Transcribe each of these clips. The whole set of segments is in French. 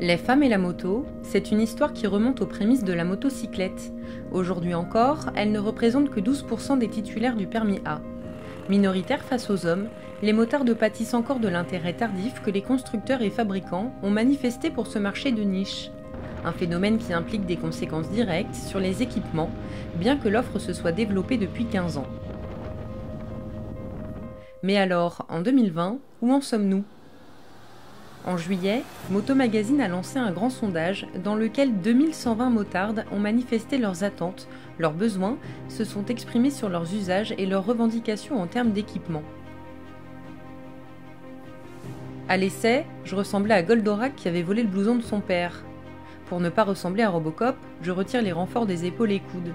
Les femmes et la moto, c'est une histoire qui remonte aux prémices de la motocyclette. Aujourd'hui encore, elle ne représente que 12% des titulaires du permis A. Minoritaires face aux hommes, les motards pâtissent encore de l'intérêt tardif que les constructeurs et fabricants ont manifesté pour ce marché de niche. Un phénomène qui implique des conséquences directes sur les équipements, bien que l'offre se soit développée depuis 15 ans. Mais alors, en 2020, où en sommes-nous ? En juillet, Moto Magazine a lancé un grand sondage dans lequel 2120 motardes ont manifesté leurs attentes, leurs besoins, se sont exprimés sur leurs usages et leurs revendications en termes d'équipement. À l'essai, je ressemblais à Goldorak qui avait volé le blouson de son père. Pour ne pas ressembler à Robocop, je retire les renforts des épaules et coudes.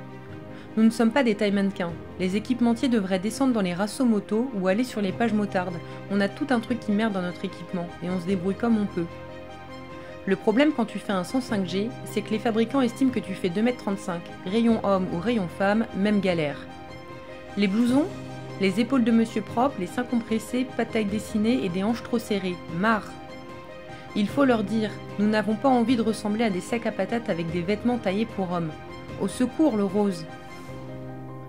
Nous ne sommes pas des tailles mannequins. Les équipementiers devraient descendre dans les rassos moto ou aller sur les pages motardes. On a tout un truc qui merde dans notre équipement et on se débrouille comme on peut. Le problème quand tu fais un 105G, c'est que les fabricants estiment que tu fais 2,35 m, rayon homme ou rayon femme, même galère. Les blousons, les épaules de monsieur propre, les seins compressés, pas de taille dessinée et des hanches trop serrées. Marre. Il faut leur dire, nous n'avons pas envie de ressembler à des sacs à patates avec des vêtements taillés pour hommes. Au secours le rose.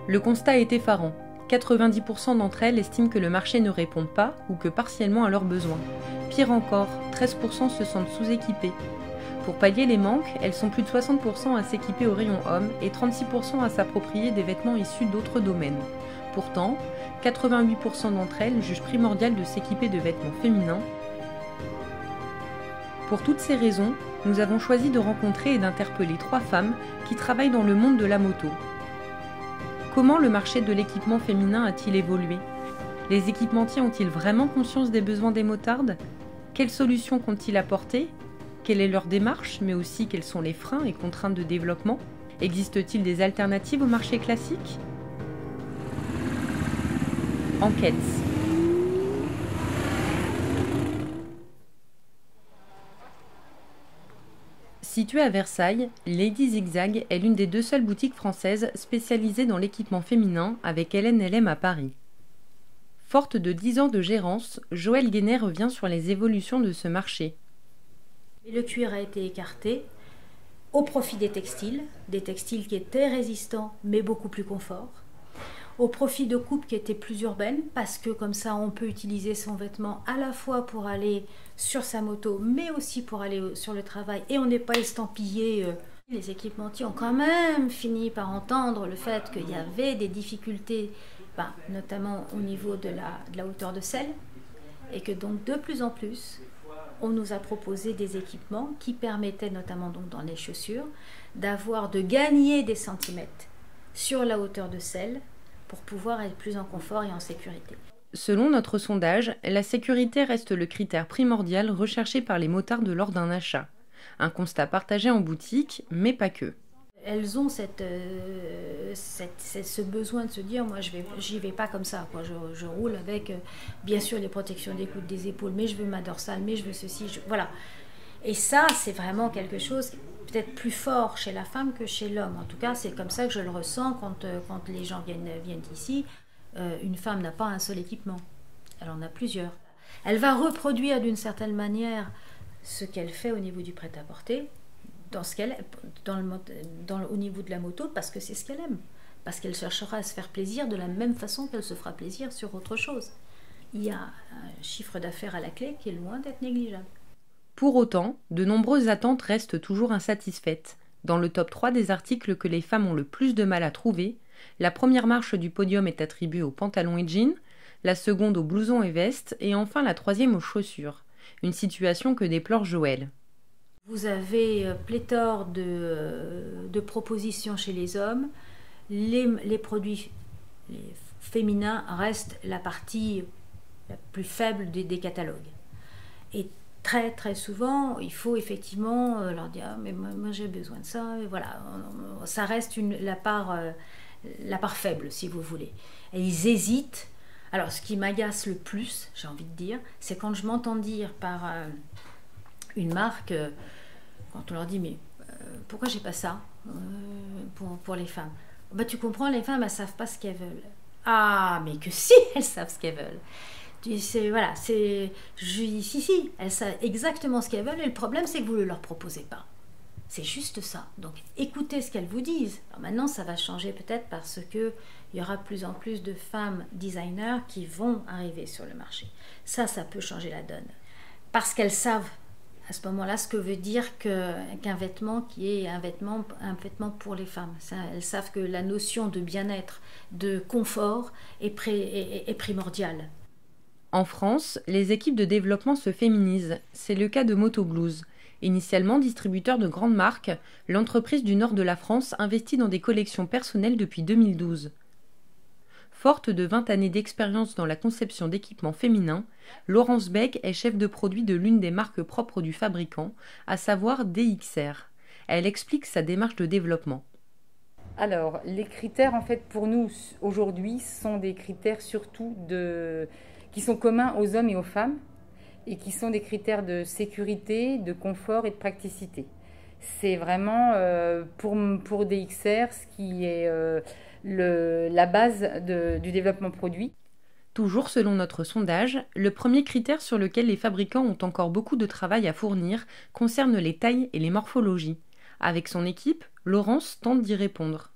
Le constat est effarant. 90% d'entre elles estiment que le marché ne répond pas ou que partiellement à leurs besoins. Pire encore, 13% se sentent sous-équipées. Pour pallier les manques, elles sont plus de 60% à s'équiper au rayon homme et 36% à s'approprier des vêtements issus d'autres domaines. Pourtant, 88% d'entre elles jugent primordial de s'équiper de vêtements féminins. Pour toutes ces raisons, nous avons choisi de rencontrer et d'interpeller 3 femmes qui travaillent dans le monde de la moto. Comment le marché de l'équipement féminin a-t-il évolué ? Les équipementiers ont-ils vraiment conscience des besoins des motardes ? Quelles solutions comptent-ils apporter ? Quelle est leur démarche, mais aussi quels sont les freins et contraintes de développement ? Existe-t-il des alternatives au marché classique ? Enquête. Située à Versailles, Lady Zigzag est l'une des 2 seules boutiques françaises spécialisées dans l'équipement féminin avec LNLM à Paris. Forte de 10 ans de gérance, Joëlle Guénet revient sur les évolutions de ce marché. Le cuir a été écarté au profit des textiles qui étaient résistants mais beaucoup plus confort, au profit de coupes qui étaient plus urbaines parce que comme ça on peut utiliser son vêtement à la fois pour aller sur sa moto mais aussi pour aller sur le travail et on n'est pas estampillé. Les équipementiers ont quand même fini par entendre le fait qu'il y avait des difficultés, notamment au niveau de la hauteur de selle et que donc de plus en plus on nous a proposé des équipements qui permettaient notamment donc dans les chaussures de gagner des centimètres sur la hauteur de selle pour pouvoir être plus en confort et en sécurité. Selon notre sondage, la sécurité reste le critère primordial recherché par les motardes lors d'un achat. Un constat partagé en boutique, mais pas que. Elles ont ce besoin de se dire, moi j'y vais pas comme ça, quoi. Je roule avec bien sûr les protections des coudes, des épaules, mais je veux ma dorsale, mais je veux ceci, voilà. Et ça, c'est vraiment quelque chose peut-être plus fort chez la femme que chez l'homme. En tout cas, c'est comme ça que je le ressens quand les gens viennent ici. Une femme n'a pas un seul équipement, elle en a plusieurs. Elle va reproduire d'une certaine manière ce qu'elle fait au niveau du prêt-à-porter, au niveau de la moto, parce que c'est ce qu'elle aime, parce qu'elle cherchera à se faire plaisir de la même façon qu'elle se fera plaisir sur autre chose. Il y a un chiffre d'affaires à la clé qui est loin d'être négligeable. Pour autant, de nombreuses attentes restent toujours insatisfaites. Dans le top 3 des articles que les femmes ont le plus de mal à trouver, la première marche du podium est attribuée aux pantalons et jeans, la seconde aux blousons et vestes, et enfin la troisième aux chaussures. Une situation que déplore Joëlle. Vous avez pléthore de propositions chez les hommes. Les produits féminins restent la partie la plus faible des catalogues. Et très très souvent, il faut effectivement leur dire ah, mais moi j'ai besoin de ça. Et voilà, ça reste la part faible, si vous voulez. Et ils hésitent. Alors, ce qui m'agace le plus, j'ai envie de dire, c'est quand je m'entends dire par une marque, quand on leur dit mais pourquoi j'ai pas ça pour les femmes. Tu comprends, les femmes elles savent pas ce qu'elles veulent. Ah, mais que si elles savent ce qu'elles veulent. Voilà, si, elles savent exactement ce qu'elles veulent et le problème c'est que vous ne leur proposez pas. C'est juste ça. Donc écoutez ce qu'elles vous disent. Alors maintenant ça va changer peut-être parce qu'il y aura de plus en plus de femmes designers qui vont arriver sur le marché. Ça peut changer la donne. Parce qu'elles savent à ce moment-là ce que veut dire qu'un vêtement qui est un vêtement pour les femmes. Elles savent que la notion de bien-être, de confort est primordiale. En France, les équipes de développement se féminisent. C'est le cas de Motoblues. Initialement distributeur de grandes marques, l'entreprise du nord de la France investit dans des collections personnelles depuis 2012. Forte de 20 années d'expérience dans la conception d'équipements féminins, Laurence Beck est chef de produit de l'une des marques propres du fabricant, à savoir DXR. Elle explique sa démarche de développement. Alors, les critères, en fait, pour nous, aujourd'hui, sont des critères surtout qui sont communs aux hommes et aux femmes et qui sont des critères de sécurité, de confort et de praticité. C'est vraiment, pour DXR, ce qui est la base du développement produit. Toujours selon notre sondage, le premier critère sur lequel les fabricants ont encore beaucoup de travail à fournir concerne les tailles et les morphologies. Avec son équipe, Laurence tente d'y répondre.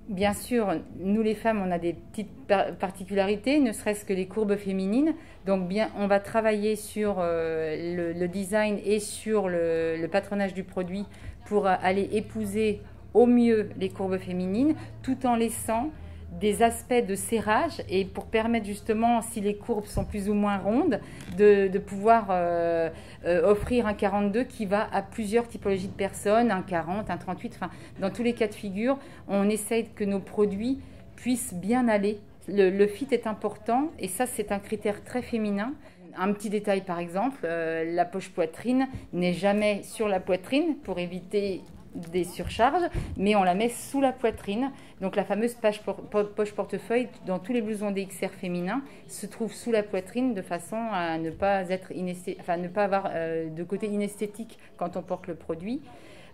Bien sûr, nous les femmes, on a des petites particularités, ne serait-ce que les courbes féminines. Donc on va travailler sur le design et sur le patronage du produit pour aller épouser au mieux les courbes féminines, tout en laissant des aspects de serrage et pour permettre justement, si les courbes sont plus ou moins rondes, de pouvoir offrir un 42 qui va à plusieurs typologies de personnes, un 40, un 38, enfin dans tous les cas de figure, on essaye que nos produits puissent bien aller. Le fit est important et ça c'est un critère très féminin. Un petit détail par exemple, la poche poitrine n'est jamais sur la poitrine pour éviter des surcharges, mais on la met sous la poitrine. Donc la fameuse poche portefeuille dans tous les blousons DXR féminins se trouve sous la poitrine de façon à ne pas ne pas avoir de côté inesthétique quand on porte le produit.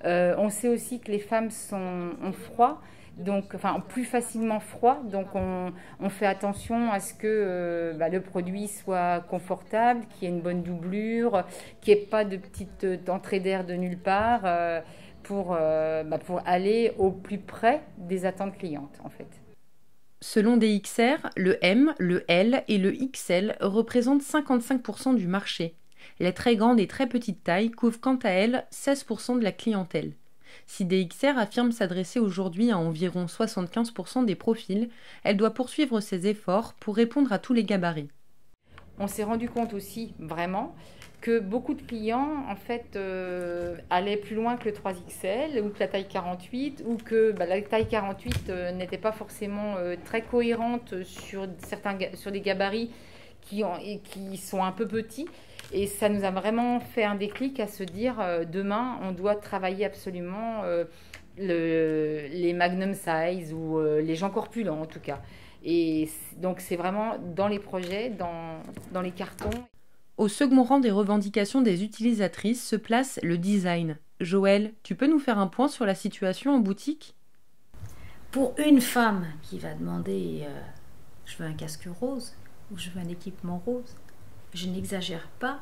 On sait aussi que les femmes ont froid, donc plus facilement froid, donc on fait attention à ce que le produit soit confortable, qu'il y ait une bonne doublure, qu'il n'y ait pas de petite entrée d'air de nulle part. Pour aller au plus près des attentes clientes, en fait. Selon DXR, le M, le L et le XL représentent 55% du marché. Les très grandes et très petites tailles couvrent quant à elles 16% de la clientèle. Si DXR affirme s'adresser aujourd'hui à environ 75% des profils, elle doit poursuivre ses efforts pour répondre à tous les gabarits. On s'est rendu compte aussi, vraiment, que beaucoup de clients, en fait, allaient plus loin que le 3XL ou que la taille 48, ou que la taille 48 n'était pas forcément très cohérente sur des gabarits qui sont un peu petits. Et ça nous a vraiment fait un déclic à se dire, demain, on doit travailler absolument les magnum size ou les gens corpulents, en tout cas. Et donc, c'est vraiment dans les projets, dans les cartons. Au second rang des revendications des utilisatrices se place le design. Joëlle, tu peux nous faire un point sur la situation en boutique ? Pour une femme qui va demander je veux un casque rose ou je veux un équipement rose, je n'exagère pas,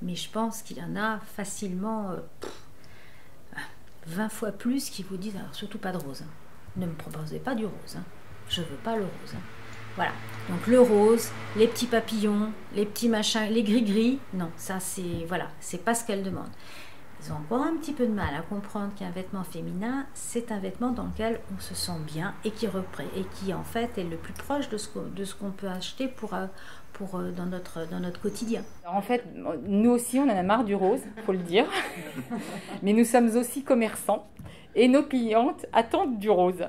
mais je pense qu'il y en a facilement 20 fois plus qui vous disent alors surtout pas de rose. Ne me proposez pas du rose. Je veux pas le rose. Voilà, donc le rose, les petits papillons, les petits machins, les gris-gris, non, ça c'est pas ce qu'elles demandent. Ils ont encore un petit peu de mal à comprendre qu'un vêtement féminin, c'est un vêtement dans lequel on se sent bien et qui en fait est le plus proche de ce qu'on peut acheter dans notre quotidien. Alors en fait, nous aussi on en a marre du rose, faut le dire, mais nous sommes aussi commerçants et nos clientes attendent du rose.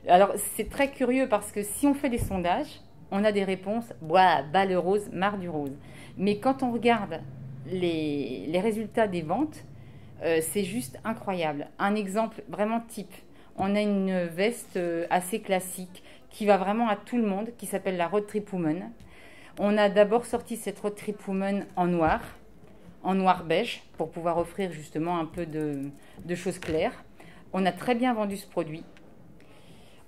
Alors, c'est très curieux parce que si on fait des sondages, on a des réponses « bas le rose, marre du rose ». Mais quand on regarde les résultats des ventes, c'est juste incroyable. Un exemple vraiment type, on a une veste assez classique qui va vraiment à tout le monde, qui s'appelle la Road Trip Woman. On a d'abord sorti cette Road Trip Woman en noir beige, pour pouvoir offrir justement un peu de choses claires. On a très bien vendu ce produit.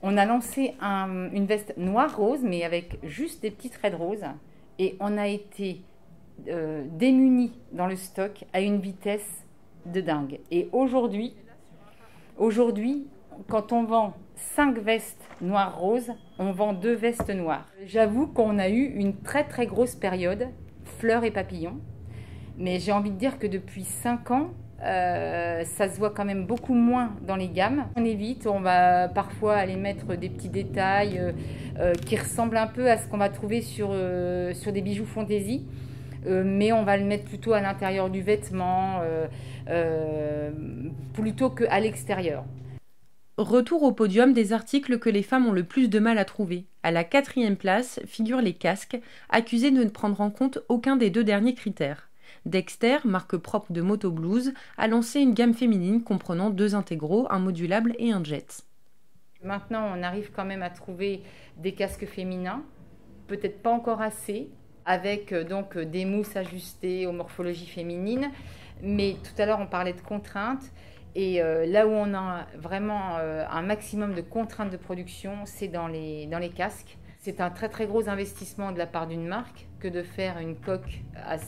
On a lancé une veste noire rose, mais avec juste des petites raies roses. et on a été démunis dans le stock à une vitesse de dingue. Et aujourd'hui, quand on vend 5 vestes noires-roses, on vend 2 vestes noires. J'avoue qu'on a eu une très très grosse période fleurs et papillons, mais j'ai envie de dire que depuis 5 ans, ça se voit quand même beaucoup moins dans les gammes. On évite, on va parfois aller mettre des petits détails qui ressemblent un peu à ce qu'on va trouver sur des bijoux fantaisie, mais on va le mettre plutôt à l'intérieur du vêtement plutôt qu'à l'extérieur. Retour au podium des articles que les femmes ont le plus de mal à trouver. À la 4e place figurent les casques, accusés de ne prendre en compte aucun des 2 derniers critères. Dexter, marque propre de Moto Blues, a lancé une gamme féminine comprenant 2 intégraux, un modulable et un jet. Maintenant, on arrive quand même à trouver des casques féminins, peut-être pas encore assez, avec donc des mousses ajustées aux morphologies féminines. Mais tout à l'heure, on parlait de contraintes. Et là où on a vraiment un maximum de contraintes de production, c'est dans les casques. C'est un très très gros investissement de la part d'une marque que de faire une coque à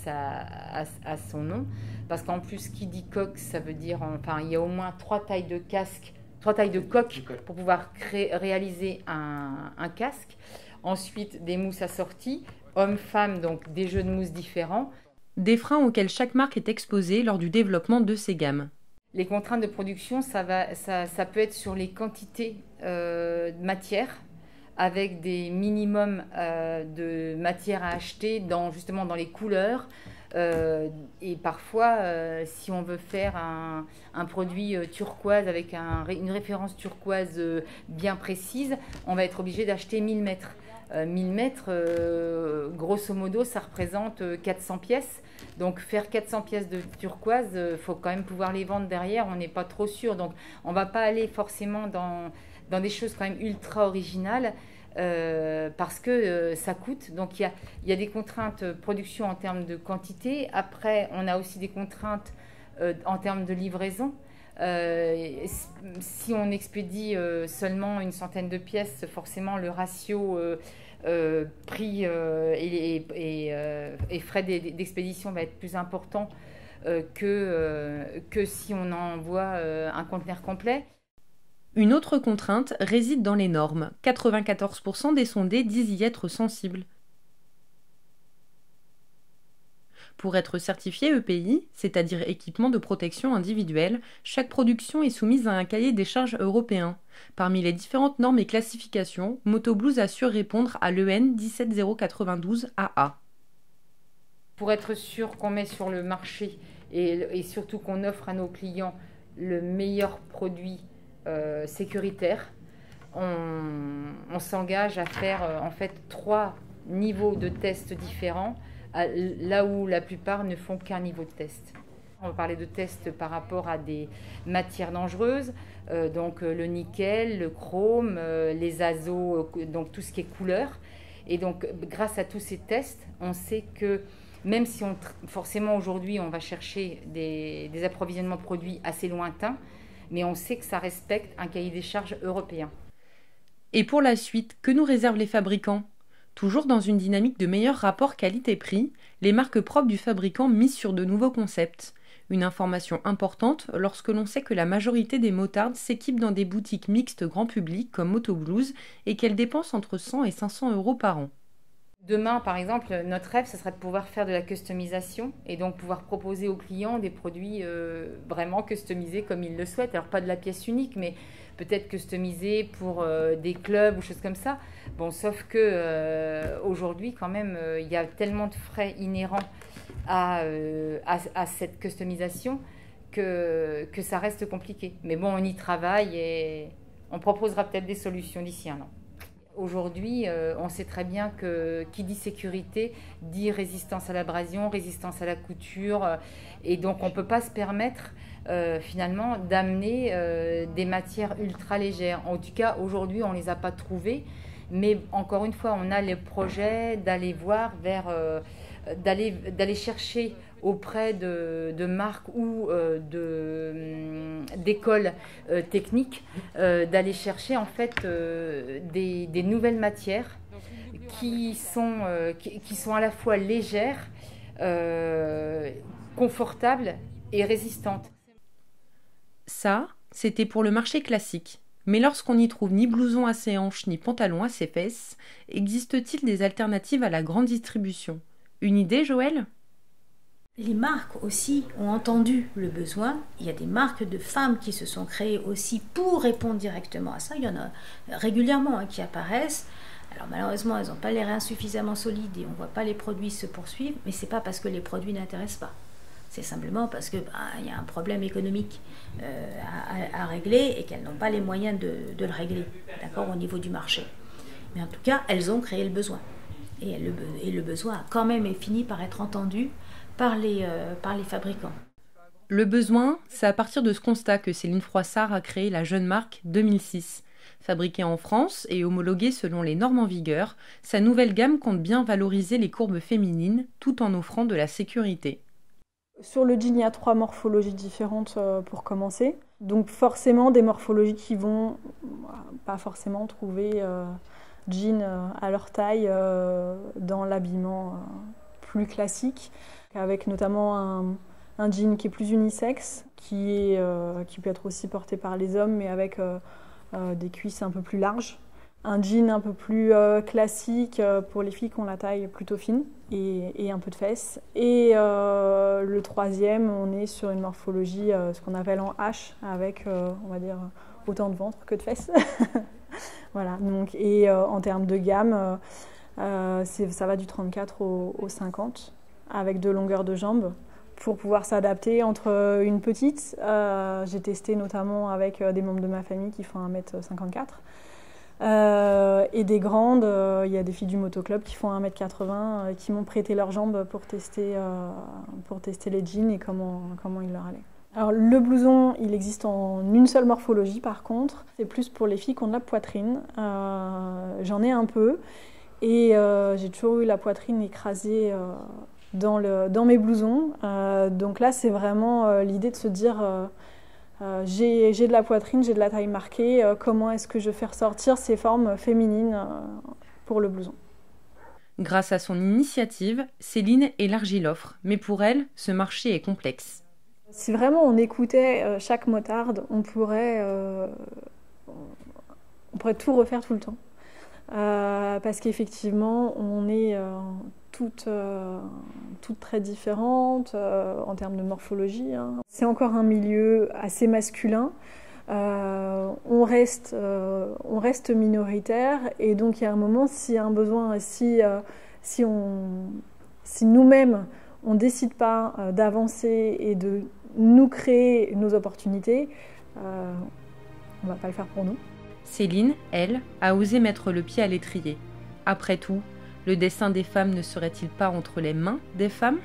son nom. Parce qu'en plus, qui dit coque, ça veut dire, enfin, il y a au moins 3 tailles de casque, 3 tailles de coque pour pouvoir réaliser un casque. Ensuite, des mousses assorties, hommes-femmes, donc des jeux de mousse différents. Des freins auxquels chaque marque est exposée lors du développement de ces gammes. Les contraintes de production, ça peut être sur les quantités de matière, avec des minimums de matière à acheter justement dans les couleurs. Et parfois, si on veut faire un produit turquoise avec une référence turquoise bien précise, on va être obligé d'acheter 1000 mètres. 1000 mètres, grosso modo, ça représente 400 pièces. Donc faire 400 pièces de turquoise, il faut quand même pouvoir les vendre derrière, on n'est pas trop sûr. Donc on ne va pas aller forcément dans des choses quand même ultra originales parce que ça coûte. Donc il y a des contraintes production en termes de quantité. Après, on a aussi des contraintes en termes de livraison. Si on expédie seulement une centaine de pièces, forcément le ratio prix et frais d'expédition va être plus important que si on envoie un conteneur complet. Une autre contrainte réside dans les normes. 94% des sondés disent y être sensibles. Pour être certifié EPI, c'est-à-dire équipement de protection individuelle, chaque production est soumise à un cahier des charges européen. Parmi les différentes normes et classifications, Moto Blues assure répondre à l'EN 17092 AA. Pour être sûr qu'on met sur le marché et surtout qu'on offre à nos clients le meilleur produit sécuritaire, on s'engage à faire en fait 3 niveaux de tests différents, là où la plupart ne font qu'un niveau de test. On va parler de tests par rapport à des matières dangereuses, donc le nickel, le chrome, les azos, donc tout ce qui est couleur. Et donc grâce à tous ces tests, on sait que même si forcément aujourd'hui on va chercher des approvisionnements produits assez lointains, mais on sait que ça respecte un cahier des charges européen. Et pour la suite, que nous réservent les fabricants ? Toujours dans une dynamique de meilleur rapport qualité-prix, les marques propres du fabricant misent sur de nouveaux concepts. Une information importante lorsque l'on sait que la majorité des motards s'équipent dans des boutiques mixtes grand public comme Moto Blues et qu'elles dépensent entre 100 et 500 € par an. Demain, par exemple, notre rêve, ce serait de pouvoir faire de la customisation et donc pouvoir proposer aux clients des produits vraiment customisés comme ils le souhaitent. Alors pas de la pièce unique, mais peut-être customisés pour des clubs ou choses comme ça. Bon, sauf que aujourd'hui, quand même, il y a tellement de frais inhérents à cette customisation que ça reste compliqué. Mais bon, on y travaille et on proposera peut-être des solutions d'ici un an. Aujourd'hui, on sait très bien que qui dit sécurité dit résistance à l'abrasion, résistance à la couture. Et donc, on ne peut pas se permettre finalement d'amener des matières ultra légères. En tout cas, aujourd'hui, on ne les a pas trouvées. Mais encore une fois, on a les projets d'aller voir d'aller chercher auprès de marques ou d'écoles techniques, d'aller chercher en fait des nouvelles matières qui sont à la fois légères, confortables et résistantes. Ça, c'était pour le marché classique. Mais lorsqu'on n'y trouve ni blouson à ses hanches ni pantalon à ses fesses, existe-t-il des alternatives à la grande distribution? Une idée, Joël? Les marques aussi ont entendu le besoin. Il y a des marques de femmes qui se sont créées aussi pour répondre directement à ça. Il y en a régulièrement qui apparaissent. Alors malheureusement, elles n'ont pas les reins suffisamment solides et on ne voit pas les produits se poursuivre. Mais ce n'est pas parce que les produits n'intéressent pas. C'est simplement parce qu'il y a un problème économique à régler et qu'elles n'ont pas les moyens de le régler, d'accord, au niveau du marché. Mais en tout cas, elles ont créé le besoin. Et le besoin a quand même fini par être entendu par les fabricants. Le besoin, c'est à partir de ce constat que Céline Froissart a créé la jeune marque 2006. Fabriquée en France et homologuée selon les normes en vigueur, sa nouvelle gamme compte bien valoriser les courbes féminines tout en offrant de la sécurité. Sur le jean, il y a 3 morphologies différentes pour commencer. Donc forcément des morphologies qui vont pas forcément trouver jean à leur taille dans l'habillement plus classique, avec notamment un jean qui est plus unisexe, qui peut être aussi porté par les hommes, mais avec des cuisses un peu plus larges. Un jean un peu plus classique pour les filles qui ont la taille plutôt fine et un peu de fesses. Et le troisième, on est sur une morphologie, ce qu'on appelle en H, avec, on va dire, autant de ventre que de fesses. Voilà, donc, et en termes de gamme, ça va du 34 au 50, avec 2 longueurs de jambes, pour pouvoir s'adapter entre une petite. J'ai testé notamment avec des membres de ma famille qui font 1m54. Et des grandes, il y a des filles du motoclub qui font 1m80 qui m'ont prêté leurs jambes pour tester les jeans et comment il leur allait. Alors le blouson, il existe en une seule morphologie par contre, c'est plus pour les filles qui ont de la poitrine. J'en ai un peu et j'ai toujours eu la poitrine écrasée dans mes blousons. Donc là c'est vraiment l'idée de se dire j'ai de la poitrine, j'ai de la taille marquée, comment est-ce que je fais ressortir ces formes féminines pour le blouson. Grâce à son initiative, Céline élargit l'offre, mais pour elle, ce marché est complexe. Si vraiment on écoutait chaque motarde, on pourrait tout refaire tout le temps. Parce qu'effectivement, on est toutes très différentes en termes de morphologie. C'est encore un milieu assez masculin. On reste minoritaire et donc il y a un moment, s'il y a un besoin, si nous-mêmes on ne décide pas d'avancer et de nous créer nos opportunités, on ne va pas le faire pour nous. Céline, elle, a osé mettre le pied à l'étrier. Après tout, le destin des femmes ne serait-il pas entre les mains des femmes ?